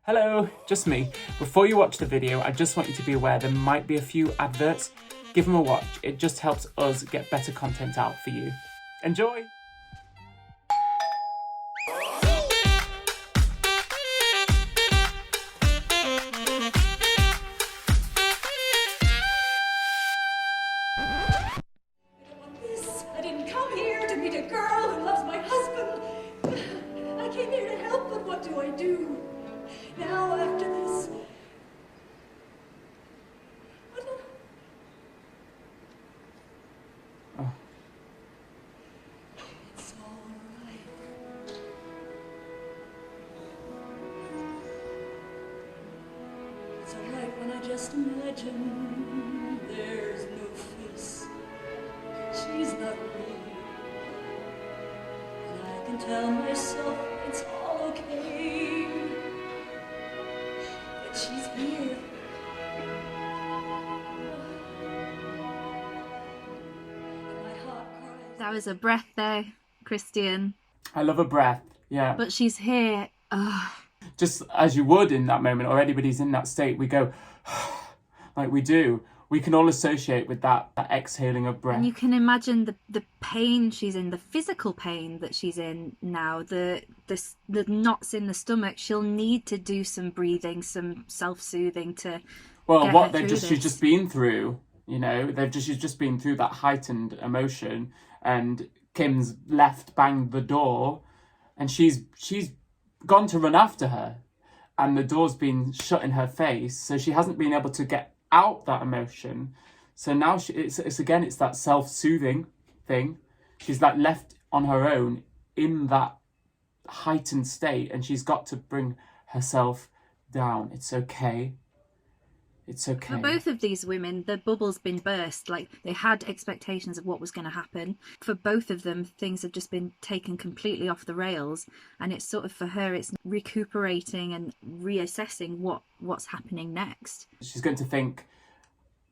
Hello, just me. Before you watch the video, I just want you to be aware there might be a few adverts. Give them a watch. It just helps us get better content out for you. Enjoy! I didn't come here to meet a girl who loves my husband. I came here to help, but what do I do? Now, after this... Oh. It's all right. It's all right when I just imagine there's no face. She's not real. And I can tell myself it's all okay. But she's here. And my heart cries. That was a breath there, Christian. I love a breath, yeah. But she's here. Ugh. Just as you would in that moment, or anybody's in that state, we go, like we do. We can all associate with that exhaling of breath. And you can imagine the pain she's in, the physical pain that she's in now, the knots in the stomach. She'll need to do some breathing, some self-soothing to Well, get what her through she's just been through, you know, she's just been through that heightened emotion, and Kim's banged the door, and she's gone to run after her, and the door's been shut in her face, so she hasn't been able to get out that emotion. So now it's that self-soothing thing. She's like left on her own in that heightened state, and she's got to bring herself down. It's okay. It's okay. For both of these women, the bubble's been burst. Like, they had expectations of what was going to happen. For both of them, things have just been taken completely off the rails. And it's sort of, for her, it's recuperating and reassessing what's happening next. She's going to think,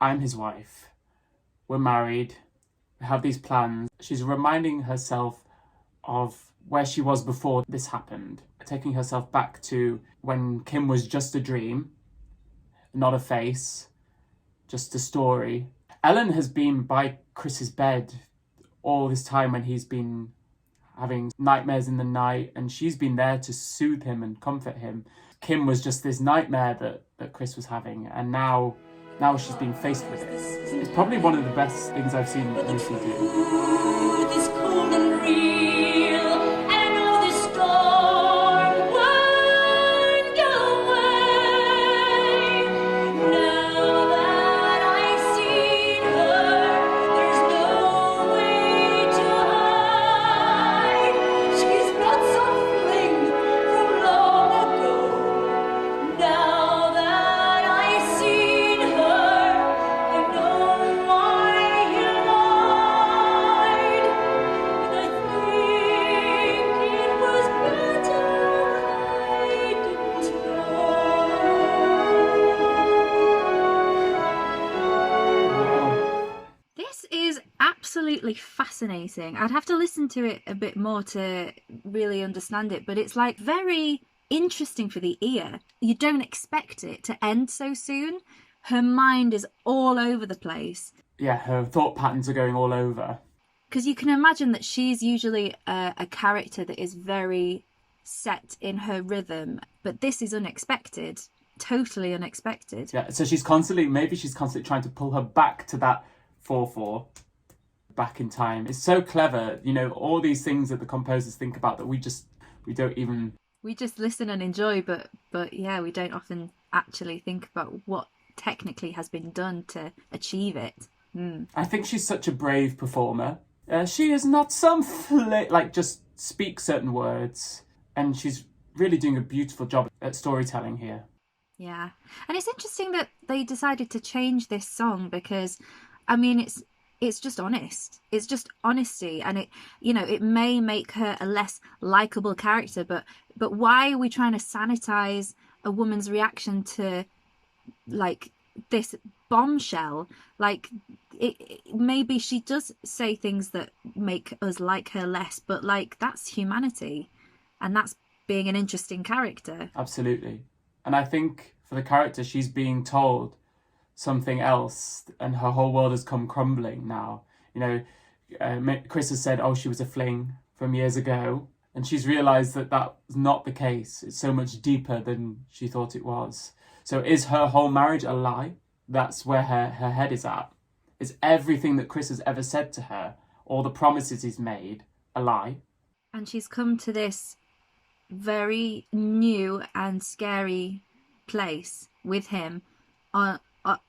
I'm his wife. We're married. We have these plans. She's reminding herself of where she was before this happened. Taking herself back to when Kim was just a dream. Not a face, just a story. Ellen has been by Chris's bed all this time when he's been having nightmares in the night, and she's been there to soothe him and comfort him. Kim was just this nightmare that Chris was having, and now she's been faced with it. It's probably one of the best things I've seen Lucy do. Truth is cold and real, and all this storm won't go away. Now that I've seen her, there's no way to hide. She's not some fling from long ago. Now that I've seen her, I know why he lied. And I think it was better I didn't know. This is absolutely fascinating. I'd have to listen to it a bit more to really understand it, but it's like very interesting for the ear. You don't expect it to end so soon. Her mind is all over the place. Yeah, her thought patterns are going all over. Because you can imagine that she's usually a character that is very set in her rhythm, but this is unexpected, totally unexpected. Yeah, so maybe she's constantly trying to pull her back to that 4/4, back in time. It's so clever, you know, all these things that the composers think about that we don't even... We just listen and enjoy, but yeah, we don't often actually think about what technically has been done to achieve it. I think she's such a brave performer. She is not some just speak certain words, and she's really doing a beautiful job at storytelling here. Yeah, and it's interesting that they decided to change this song because, I mean, it's just honest. It's just honesty, and it may make her a less likable character, but why are we trying to sanitize a woman's reaction to like this bombshell? Like, maybe she does say things that make us like her less, but like, that's humanity, and that's being an interesting character. Absolutely. And I think for the character, she's being told something else, and her whole world has come crumbling now. You know, Chris has said, oh, she was a fling from years ago, and she's realised that that's not the case. It's so much deeper than she thought it was. So is her whole marriage a lie? That's where her head is at. Is everything that Chris has ever said to her, all the promises he's made, a lie? And she's come to this very new and scary place with him,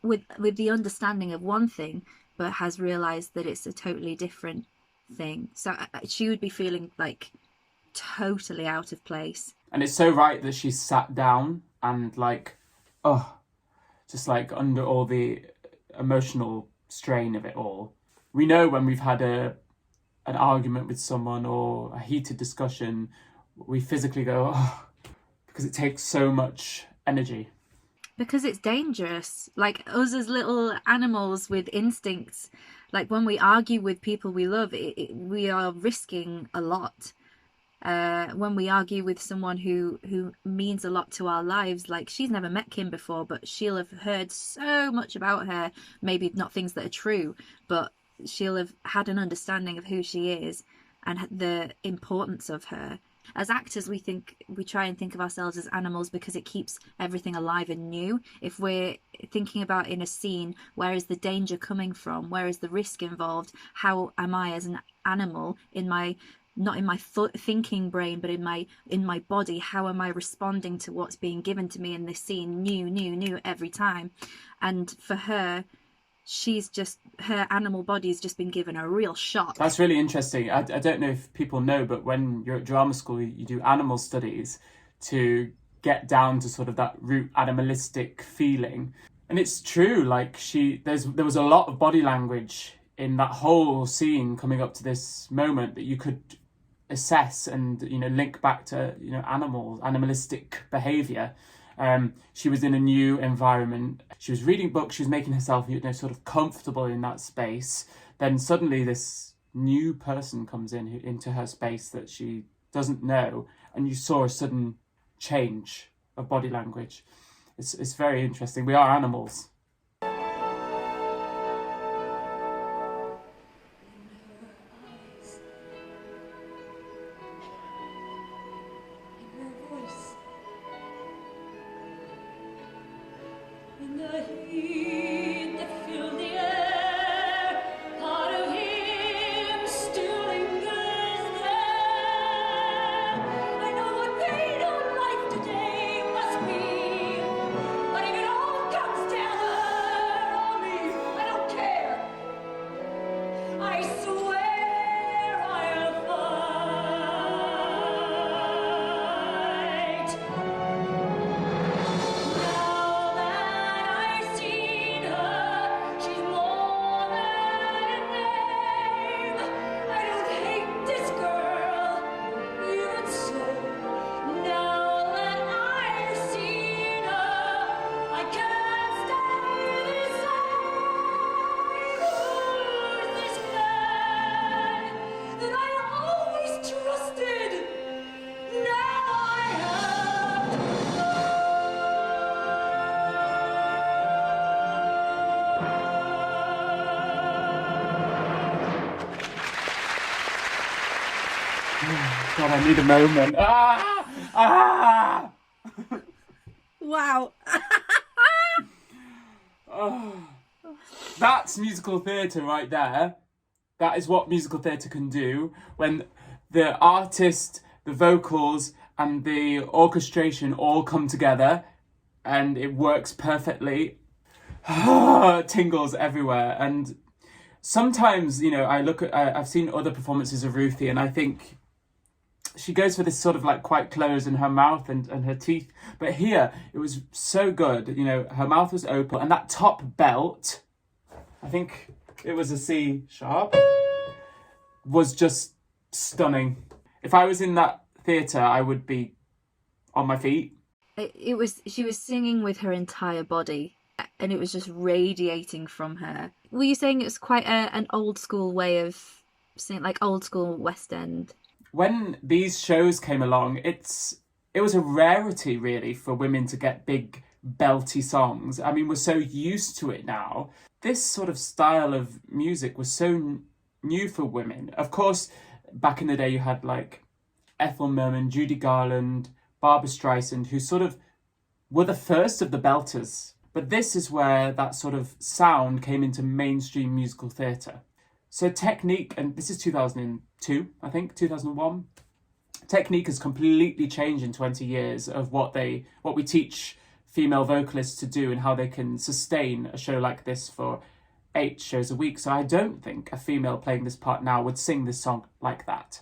with the understanding of one thing, but has realised that it's a totally different thing. So she would be feeling like totally out of place. And it's so right that she's sat down and like, oh, just like under all the emotional strain of it all. We know when we've had an argument with someone or a heated discussion, we physically go, oh, because it takes so much energy. Because it's dangerous. Like us as little animals with instincts, like when we argue with people we love, we are risking a lot. When we argue with someone who means a lot to our lives, like she's never met Kim before, but she'll have heard so much about her, maybe not things that are true, but she'll have had an understanding of who she is and the importance of her. As actors, we try and think of ourselves as animals because it keeps everything alive and new. If we're thinking about in a scene, where is the danger coming from? Where is the risk involved? How am I as an animal in my, not in my thinking brain, but in my body? How am I responding to what's being given to me in this scene? New every time. And for her, her animal body's just been given a real shock. That's really interesting. I don't know if people know, but when you're at drama school, you do animal studies to get down to sort of that root animalistic feeling. And it's true, like there was a lot of body language in that whole scene coming up to this moment that you could assess and, you know, link back to, you know, animalistic behaviour. She was in a new environment. She was reading books. She was making herself, you know, sort of comfortable in that space. Then suddenly this new person comes into her space that she doesn't know, and you saw a sudden change of body language. It's very interesting. We are animals. God, I need a moment. Wow. That's musical theatre right there. That is what musical theatre can do when the artist, the vocals, and the orchestration all come together and it works perfectly. Tingles everywhere. And sometimes, you know, I've seen other performances of Ruthie, and I think she goes for this sort of like quite close in her mouth and her teeth. But here, it was so good. You know, her mouth was open, and that top belt, I think it was a C sharp, was just stunning. If I was in that theatre, I would be on my feet. She was singing with her entire body, and it was just radiating from her. Were you saying it was quite an old school way of singing, like old school West End? When these shows came along, it's it was a rarity really for women to get big belty songs. I mean, we're so used to it now. This sort of style of music was so new for women. Of course, back in the day you had like Ethel Merman, Judy Garland, Barbra Streisand, who sort of were the first of the belters. But this is where that sort of sound came into mainstream musical theatre. So technique, and this is 2002, I think, 2001. Technique has completely changed in 20 years of what we teach female vocalists to do and how they can sustain a show like this for 8 shows a week. So I don't think a female playing this part now would sing this song like that.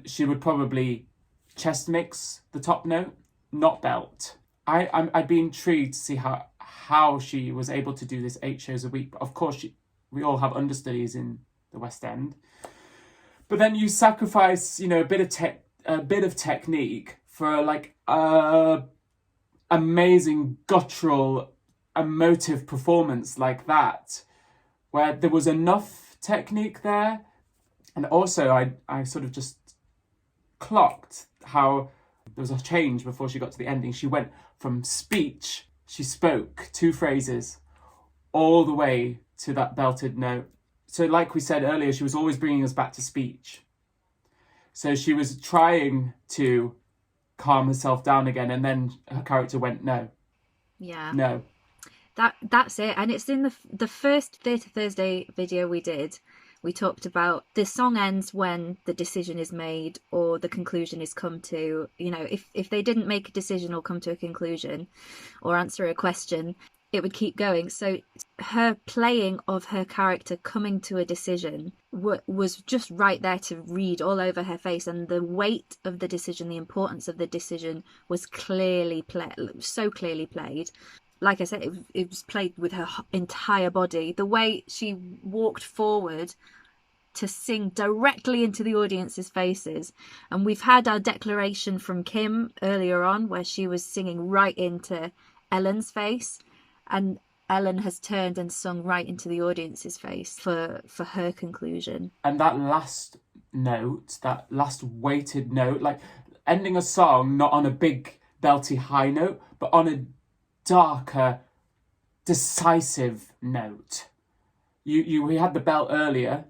She would probably chest mix the top note, not belt. I'd be intrigued to see how she was able to do this 8 shows a week. But of course, we all have understudies in the West End. But then you sacrifice, a bit of technique for like amazing guttural, emotive performance like that, where there was enough technique there. And also I sort of just clocked how there was a change before she got to the ending. She went from speech, she spoke 2 phrases, all the way to that belted note. So like we said earlier, she was always bringing us back to speech. So she was trying to calm herself down again, and then her character went, no. Yeah. No. That's it. And it's in the first Theatre Thursday video we did. We talked about the song ends when the decision is made or the conclusion is come to. If they didn't make a decision or come to a conclusion or answer a question, it would keep going. So her playing of her character coming to a decision was just right there to read all over her face, and the weight of the decision, the importance of the decision was so clearly played. Like I said, it was played with her entire body. The way she walked forward to sing directly into the audience's faces. And we've had our declaration from Kim earlier on where she was singing right into Ellen's face. And Ellen has turned and sung right into the audience's face for her conclusion. And that last note, that last weighted note, like ending a song not on a big belty high note, but on a darker, decisive note. We had the belt earlier,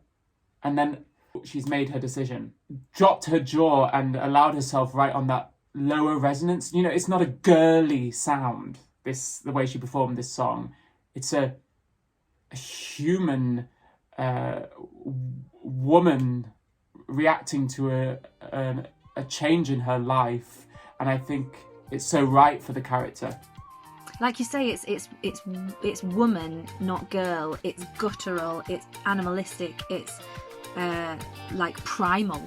and then she's made her decision, dropped her jaw and allowed herself right on that lower resonance. It's not a girly sound, the way she performed this song. It's a human woman reacting to a change in her life, and I think it's so right for the character. Like you say, it's woman, not girl. It's guttural. It's animalistic. It's like primal.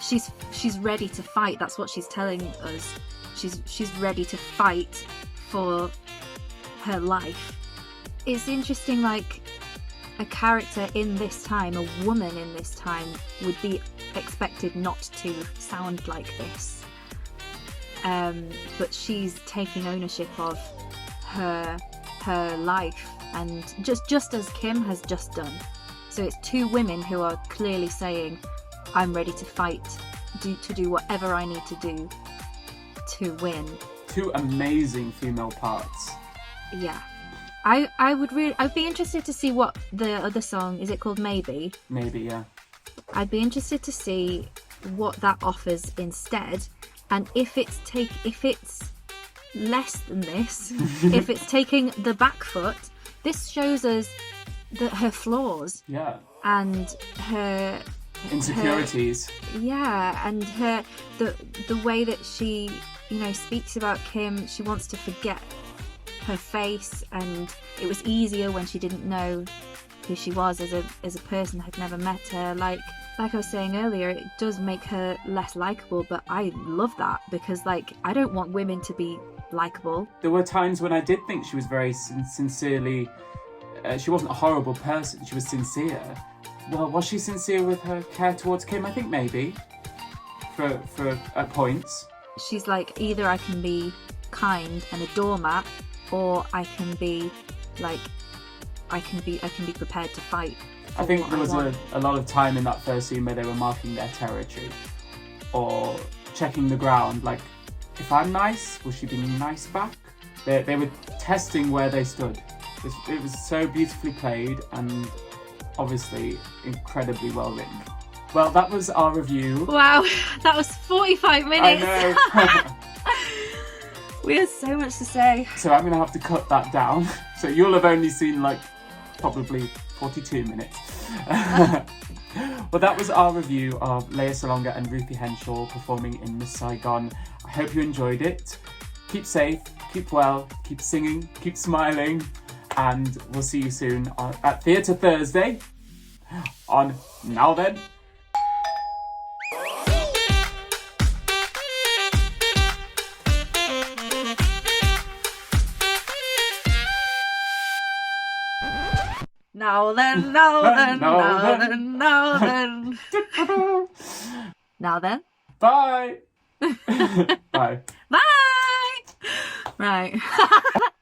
She's ready to fight. That's what she's telling us. She's ready to fight for her life. It's interesting, like a character in this time, a woman in this time, would be expected not to sound like this. But she's taking ownership of her life, and just as Kim has just done. So it's 2 women who are clearly saying, I'm ready to fight, to do whatever I need to do to win. 2 amazing female parts. Yeah. I'd be interested to see what the other song, is it called Maybe? Maybe, yeah. I'd be interested to see what that offers instead, and if it's less than this, if it's taking the back foot, this shows us her flaws. Yeah. And her insecurities. And the way that she, speaks about Kim. She wants to forget her face, and it was easier when she didn't know who she was as a person, had never met her. Like I was saying earlier, it does make her less likable, but I love that, because I don't want women to be likable. There were times when I did think she was very sincerely, she wasn't a horrible person, she was sincere. Well, was she sincere with her care towards Kim? I think maybe, for at points. She's like, either I can be kind and a doormat, or I can be prepared to fight. I think there was a lot of time in that first scene where they were marking their territory or checking the ground, like, if I'm nice, will she be nice back? They were testing where they stood. It was so beautifully played and obviously incredibly well written. Well, that was our review. Wow, that was 45 minutes. I know. We had so much to say. So I'm going to have to cut that down. So you'll have only seen like probably 42 minutes. Well, that was our review of Lea Salonga and Ruthie Henshall performing in Miss Saigon. I hope you enjoyed it. Keep safe, keep well, keep singing, keep smiling, and we'll see you soon at Theatre Thursday on Now Then. Now then, now then, now then, now then. Now then. Bye. Bye. Bye. Right.